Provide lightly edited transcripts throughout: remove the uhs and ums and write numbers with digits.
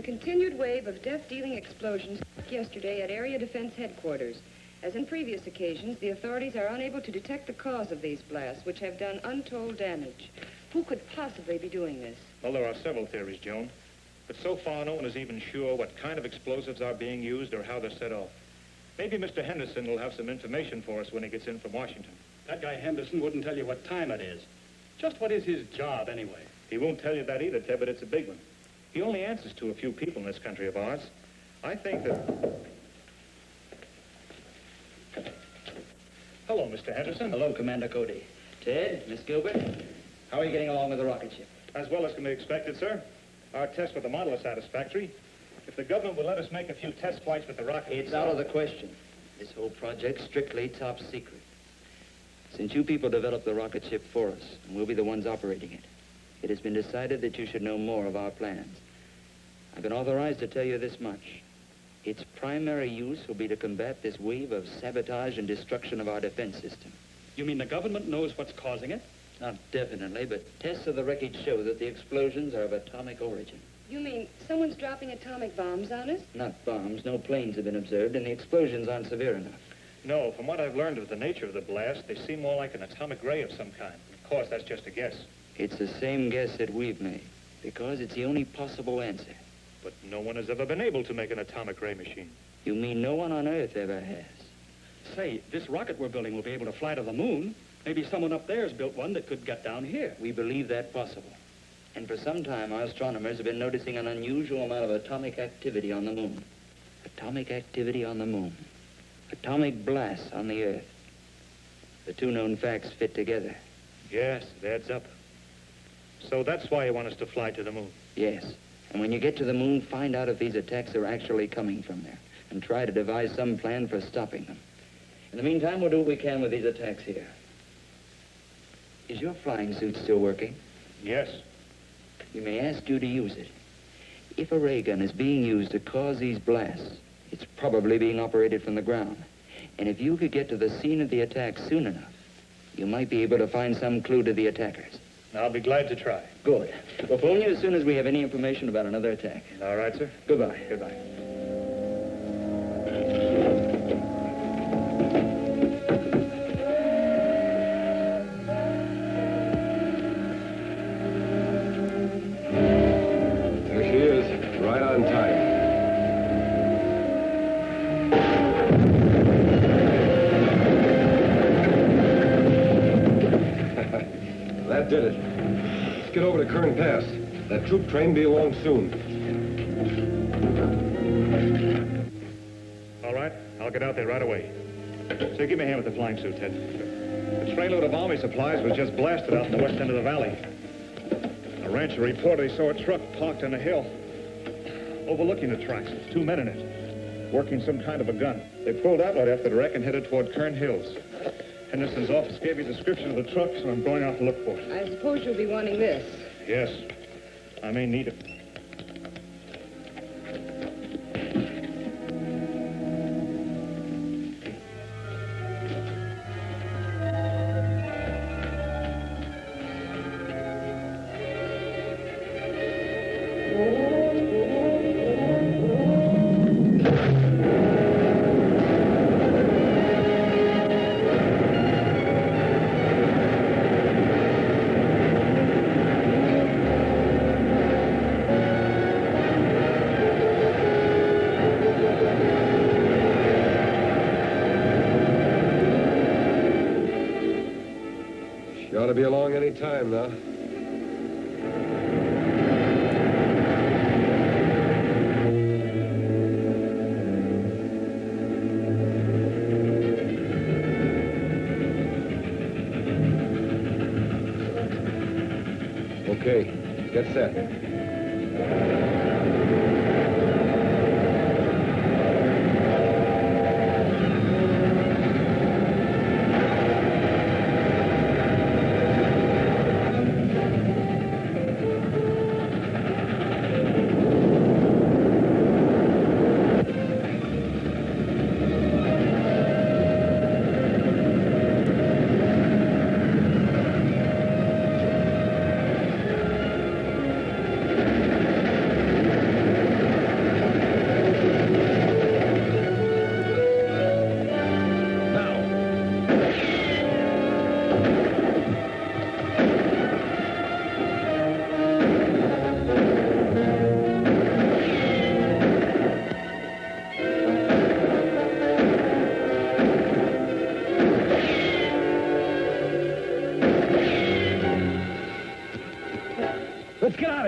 continued wave of death-dealing explosions yesterday at Area Defense Headquarters. As in previous occasions, the authorities are unable to detect the cause of these blasts, which have done untold damage. Who could possibly be doing this? Well, there are several theories, Joan. But so far, no one is even sure what kind of explosives are being used or how they're set off. Maybe Mr. Henderson will have some information for us when he gets in from Washington. That guy Henderson wouldn't tell you what time it is. Just what is his job, anyway? He won't tell you that either, Ted, but it's a big one. He only answers to a few people in this country of ours. I think that... Hello, Mr. Henderson. Hello, Commander Cody. Ted, Miss Gilbert, how are you getting along with the rocket ship? As well as can be expected, sir. Our tests with the model are satisfactory. If the government will let us make a few test flights with the rocket... It's out of the question. This whole project's strictly top secret. Since you people developed the rocket ship for us, and we'll be the ones operating it, it has been decided that you should know more of our plans. I've been authorized to tell you this much. Its primary use will be to combat this wave of sabotage and destruction of our defense system. You mean the government knows what's causing it? Not definitely, but tests of the wreckage show that the explosions are of atomic origin. You mean someone's dropping atomic bombs on us? Not bombs. No planes have been observed, and the explosions aren't severe enough. No, from what I've learned of the nature of the blast, they seem more like an atomic ray of some kind. Of course, that's just a guess. It's the same guess that we've made, because it's the only possible answer. But no one has ever been able to make an atomic ray machine. You mean no one on Earth ever has? Say, this rocket we're building will be able to fly to the moon. Maybe someone up there has built one that could get down here. We believe that possible. And for some time, our astronomers have been noticing an unusual amount of atomic activity on the moon. Atomic activity on the moon. Atomic blasts on the Earth. The two known facts fit together. Yes, it adds up. So that's why you want us to fly to the moon? Yes. And when you get to the moon, find out if these attacks are actually coming from there, and try to devise some plan for stopping them. In the meantime, we'll do what we can with these attacks here. Is your flying suit still working? Yes. We may ask you to use it. If a ray gun is being used to cause these blasts, it's probably being operated from the ground. And if you could get to the scene of the attack soon enough, you might be able to find some clue to the attackers. I'll be glad to try. Good. We'll phone you as soon as we have any information about another attack. All right, sir. Goodbye. Goodbye. There she is, right on time. That did it. Let's get over to Kern Pass. That troop train be along soon. All right, I'll get out there right away. So give me a hand with the flying suit, Ted. The trainload of army supplies was just blasted out in the west end of the valley. A rancher reported he saw a truck parked on a hill overlooking the tracks with two men in it, working some kind of a gun. They pulled out right after the wreck and headed toward Kern Hills. Henderson's office gave me a description of the truck, so I'm going out to look for it. I suppose you'll be wanting this. Yes, I may need it. She ought to be along any time now. Okay, get set.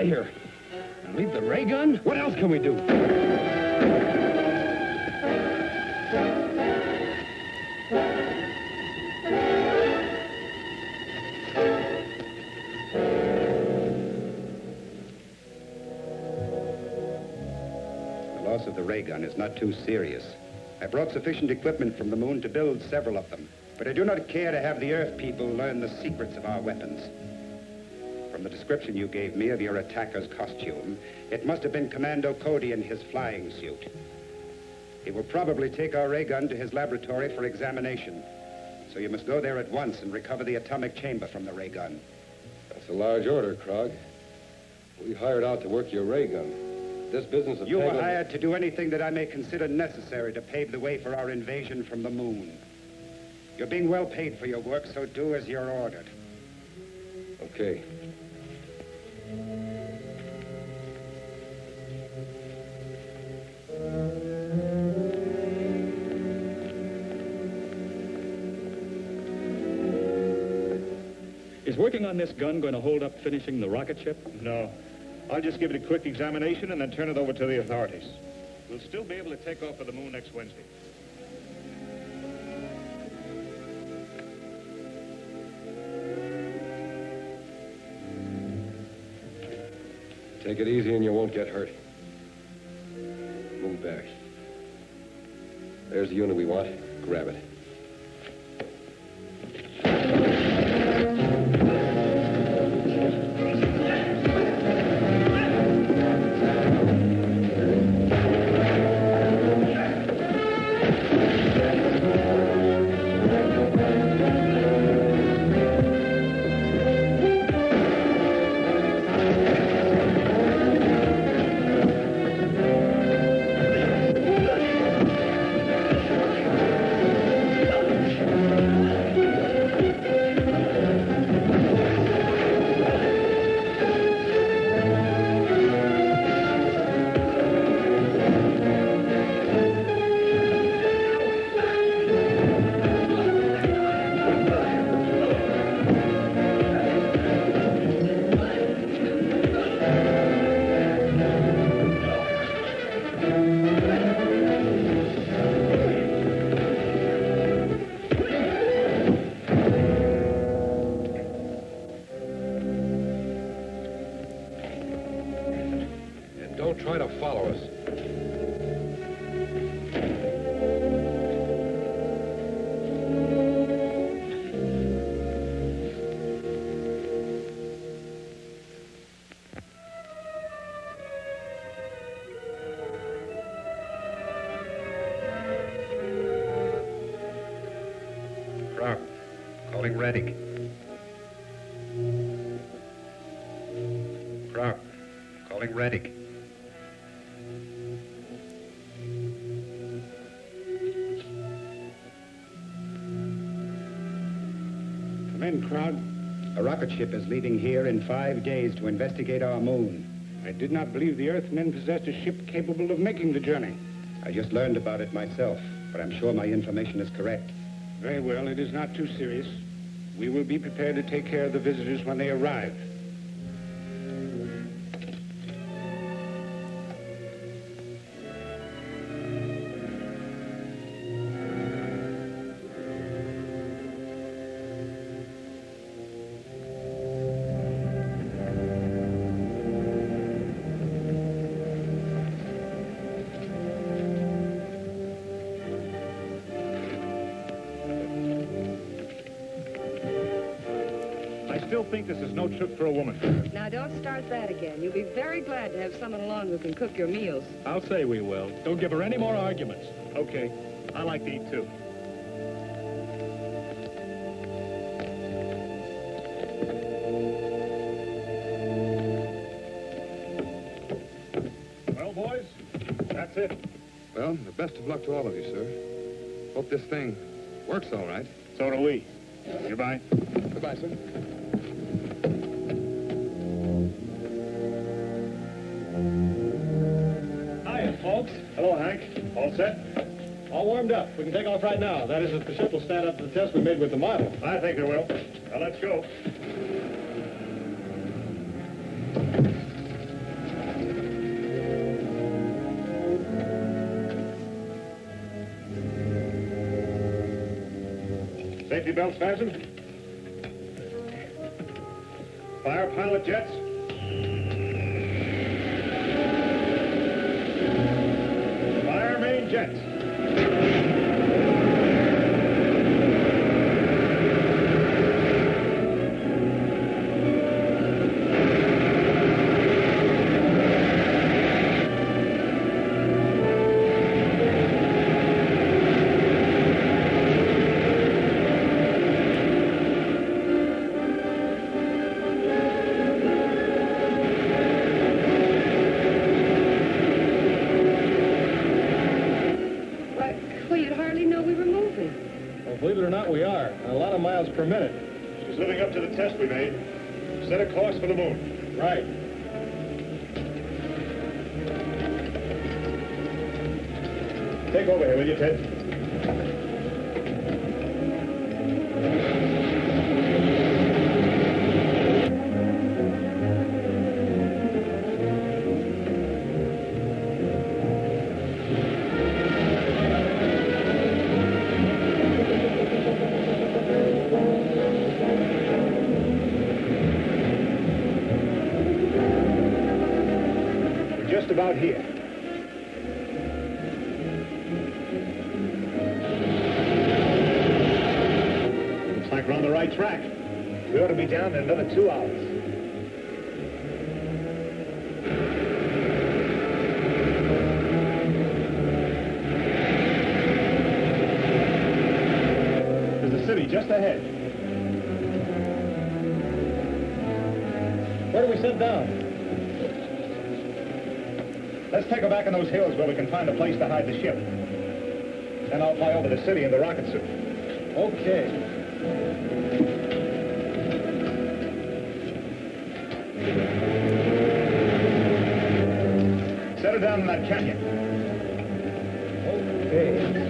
out of here. And leave the ray gun? What else can we do? The loss of the ray gun is not too serious. I brought sufficient equipment from the moon to build several of them, but I do not care to have the Earth people learn the secrets of our weapons. From the description you gave me of your attacker's costume, it must have been Commando Cody in his flying suit. He will probably take our ray gun to his laboratory for examination. So you must go there at once and recover the atomic chamber from the ray gun. That's a large order, Krog. We hired out to work your ray gun. This business of You were hired to do anything that I may consider necessary to pave the way for our invasion from the moon. You're being well paid for your work, so do as you're ordered. Okay. Is working on this gun going to hold up finishing the rocket ship? No. I'll just give it a quick examination and then turn it over to the authorities. We'll still be able to take off for the moon next Wednesday. Take it easy and you won't get hurt. Move back. There's the unit we want. Grab it. Don't try to follow us. Rock, calling Reddick. Rock, calling Reddick. Come in, Krog. A rocket ship is leaving here in 5 days to investigate our moon. I did not believe the Earthmen possessed a ship capable of making the journey. I just learned about it myself, but I'm sure my information is correct. Very well, it is not too serious. We will be prepared to take care of the visitors when they arrive. I still think this is no trip for a woman. Now, don't start that again. You'll be very glad to have someone along who can cook your meals. I'll say we will. Don't give her any more arguments. Okay. I like to eat, too. Well, boys, that's it. Well, the best of luck to all of you, sir. Hope this thing works all right. So do we. Goodbye. Goodbye, sir. Hiya, folks. Hello, Hank. All set? All warmed up. We can take off right now. That is, if the ship will stand up to the test we made with the model. I think it will. Now, let's go. Safety belts fastened. Fire pilot jets. Fire main jets. Believe it or not, we are. A lot of miles per minute. She's living up to the test we made. Set a course for the moon. Right. Take over here, will you, Ted? Just about here. Looks like we're on the right track. We ought to be down in another 2 hours. There's the city just ahead. Where do we sit down? Let's take her back in those hills where we can find a place to hide the ship. Then I'll fly over the city in the rocket suit. Okay. Set her down in that canyon. Okay.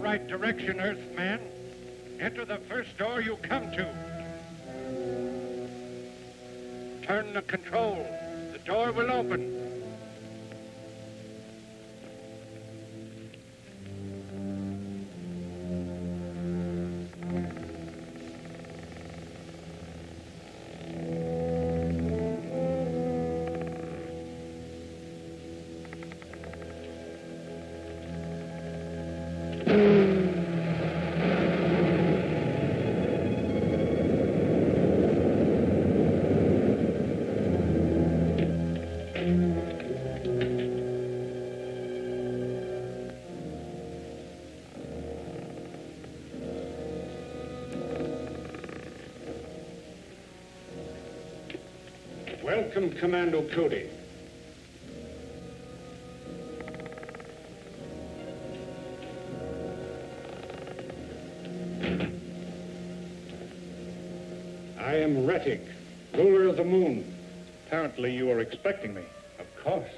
Right direction, Earthman. Enter the first door you come to. Turn the control. The door will open. Welcome, Commando Cody. I am Rettig, ruler of the moon. Apparently you were expecting me. Of course.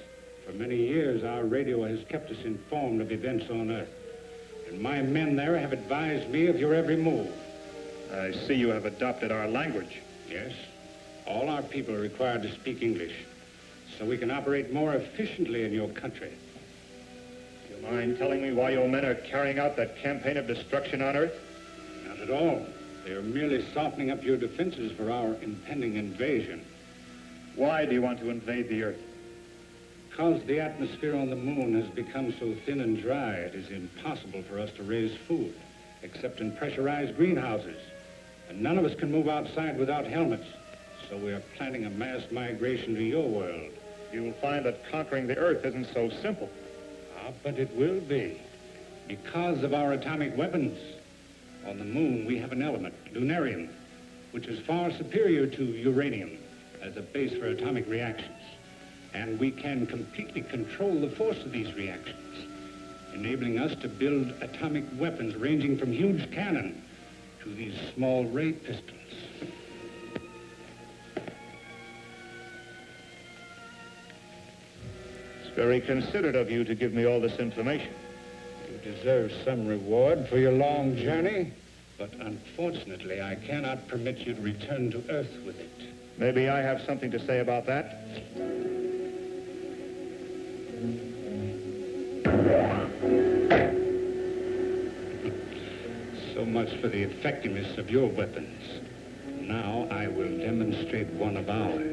For many years, our radio has kept us informed of events on Earth. And my men there have advised me of your every move. I see you have adopted our language. Yes. All our people are required to speak English, so we can operate more efficiently in your country. Do you mind telling me why your men are carrying out that campaign of destruction on Earth? Not at all. They are merely softening up your defenses for our impending invasion. Why do you want to invade the Earth? Because the atmosphere on the moon has become so thin and dry, it is impossible for us to raise food, except in pressurized greenhouses. And none of us can move outside without helmets. So we are planning a mass migration to your world. You will find that conquering the Earth isn't so simple. But it will be. Because of our atomic weapons. On the moon, we have an element, lunarium, which is far superior to uranium as a base for atomic reactions. And we can completely control the force of these reactions, enabling us to build atomic weapons ranging from huge cannon to these small ray pistols. It's very considerate of you to give me all this information. You deserve some reward for your long journey, but unfortunately, I cannot permit you to return to Earth with it. Maybe I have something to say about that. So much for the effectiveness of your weapons. Now I will demonstrate one of ours.